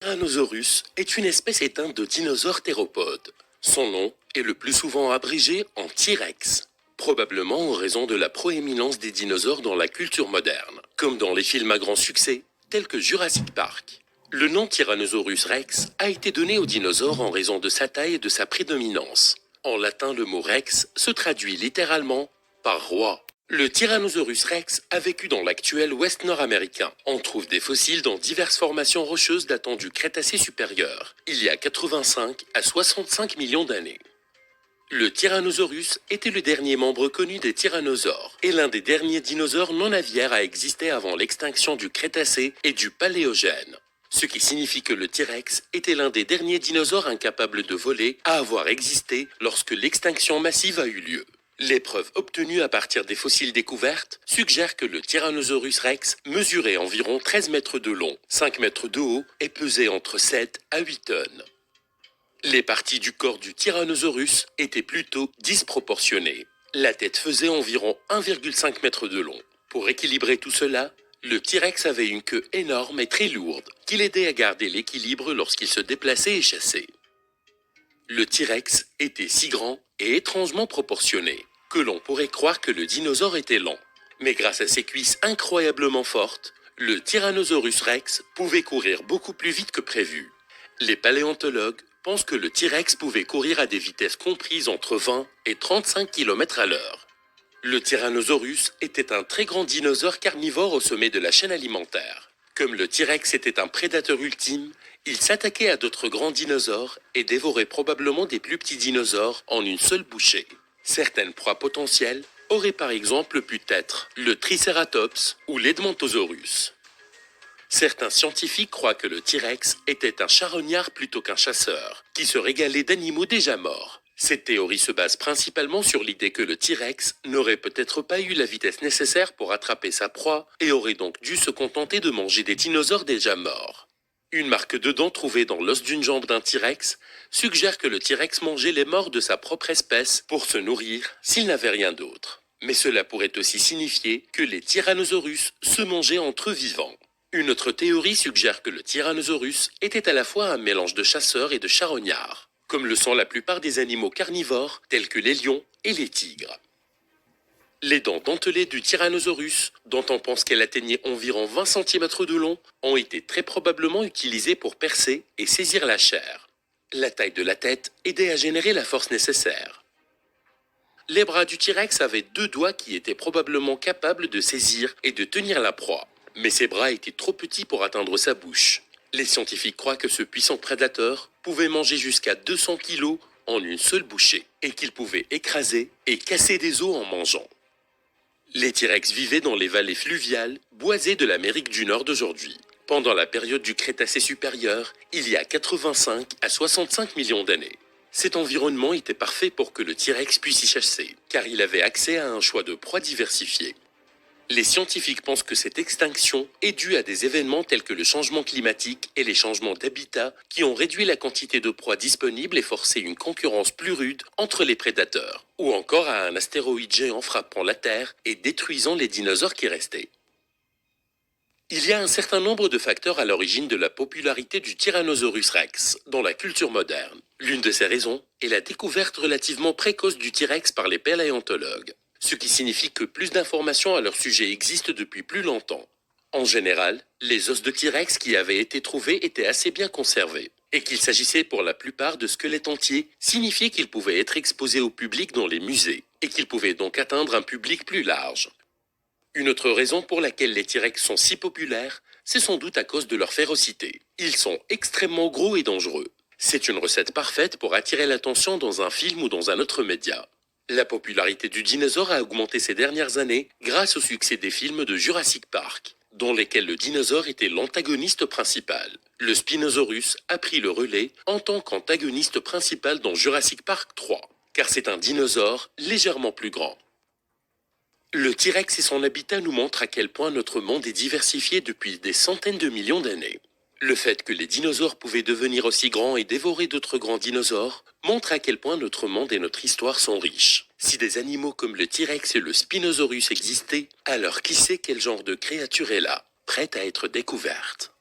Tyrannosaurus est une espèce éteinte de dinosaures théropodes. Son nom est le plus souvent abrégé en T-Rex, probablement en raison de la proéminence des dinosaures dans la culture moderne, comme dans les films à grand succès tels que Jurassic Park. Le nom Tyrannosaurus rex a été donné au dinosaure en raison de sa taille et de sa prédominance. En latin, le mot rex se traduit littéralement par roi. Le Tyrannosaurus rex a vécu dans l'actuel ouest nord-américain. On trouve des fossiles dans diverses formations rocheuses datant du Crétacé supérieur, il y a 85 à 65 millions d'années. Le Tyrannosaurus était le dernier membre connu des tyrannosaures et l'un des derniers dinosaures non aviaires à exister avant l'extinction du Crétacé et du Paléogène. Ce qui signifie que le T-Rex était l'un des derniers dinosaures incapables de voler à avoir existé lorsque l'extinction massive a eu lieu. Les preuves obtenues à partir des fossiles découvertes suggèrent que le Tyrannosaurus rex mesurait environ 13 mètres de long, 5 mètres de haut et pesait entre 7 à 8 tonnes. Les parties du corps du Tyrannosaurus étaient plutôt disproportionnées. La tête faisait environ 1,5 mètre de long. Pour équilibrer tout cela, le T-Rex avait une queue énorme et très lourde qui l'aidait à garder l'équilibre lorsqu'il se déplaçait et chassait. Le T-Rex était si grand et étrangement proportionné que l'on pourrait croire que le dinosaure était lent. Mais grâce à ses cuisses incroyablement fortes, le Tyrannosaurus rex pouvait courir beaucoup plus vite que prévu. Les paléontologues pensent que le T-Rex pouvait courir à des vitesses comprises entre 20 et 35 km à l'heure. Le Tyrannosaurus était un très grand dinosaure carnivore au sommet de la chaîne alimentaire. Comme le T-Rex était un prédateur ultime, il s'attaquait à d'autres grands dinosaures et dévorait probablement des plus petits dinosaures en une seule bouchée. Certaines proies potentielles auraient par exemple pu être le Triceratops ou l'Edmontosaurus. Certains scientifiques croient que le T-Rex était un charognard plutôt qu'un chasseur, qui se régalait d'animaux déjà morts. Cette théorie se base principalement sur l'idée que le T-Rex n'aurait peut-être pas eu la vitesse nécessaire pour attraper sa proie et aurait donc dû se contenter de manger des dinosaures déjà morts. Une marque de dents trouvée dans l'os d'une jambe d'un T-Rex suggère que le T-Rex mangeait les morts de sa propre espèce pour se nourrir s'il n'avait rien d'autre. Mais cela pourrait aussi signifier que les Tyrannosaurus se mangeaient entre eux vivants. Une autre théorie suggère que le Tyrannosaurus était à la fois un mélange de chasseur et de charognard, comme le sont la plupart des animaux carnivores tels que les lions et les tigres. Les dents dentelées du Tyrannosaurus, dont on pense qu'elles atteignaient environ 20 cm de long, ont été très probablement utilisées pour percer et saisir la chair. La taille de la tête aidait à générer la force nécessaire. Les bras du T-Rex avaient 2 doigts qui étaient probablement capables de saisir et de tenir la proie, mais ses bras étaient trop petits pour atteindre sa bouche. Les scientifiques croient que ce puissant prédateur pouvait manger jusqu'à 200 kg en une seule bouchée et qu'il pouvait écraser et casser des os en mangeant. Les T-Rex vivaient dans les vallées fluviales boisées de l'Amérique du Nord d'aujourd'hui. Pendant la période du Crétacé supérieur, il y a 85 à 65 millions d'années. Cet environnement était parfait pour que le T-Rex puisse y chasser, car il avait accès à un choix de proies diversifié. Les scientifiques pensent que cette extinction est due à des événements tels que le changement climatique et les changements d'habitat qui ont réduit la quantité de proies disponibles et forcé une concurrence plus rude entre les prédateurs, ou encore à un astéroïde géant frappant la Terre et détruisant les dinosaures qui restaient. Il y a un certain nombre de facteurs à l'origine de la popularité du Tyrannosaurus rex dans la culture moderne. L'une de ces raisons est la découverte relativement précoce du T-Rex par les paléontologues, ce qui signifie que plus d'informations à leur sujet existent depuis plus longtemps. En général, les os de T-Rex qui avaient été trouvés étaient assez bien conservés, et qu'il s'agissait pour la plupart de squelettes entiers signifiait qu'ils pouvaient être exposés au public dans les musées, et qu'ils pouvaient donc atteindre un public plus large. Une autre raison pour laquelle les T-Rex sont si populaires, c'est sans doute à cause de leur férocité. Ils sont extrêmement gros et dangereux. C'est une recette parfaite pour attirer l'attention dans un film ou dans un autre média. La popularité du dinosaure a augmenté ces dernières années grâce au succès des films de Jurassic Park, dans lesquels le dinosaure était l'antagoniste principal. Le Spinosaurus a pris le relais en tant qu'antagoniste principal dans Jurassic Park 3, car c'est un dinosaure légèrement plus grand. Le T-Rex et son habitat nous montrent à quel point notre monde est diversifié depuis des centaines de millions d'années. Le fait que les dinosaures pouvaient devenir aussi grands et dévorer d'autres grands dinosaures montre à quel point notre monde et notre histoire sont riches. Si des animaux comme le T-Rex et le Spinosaurus existaient, alors qui sait quel genre de créature est là, prête à être découverte.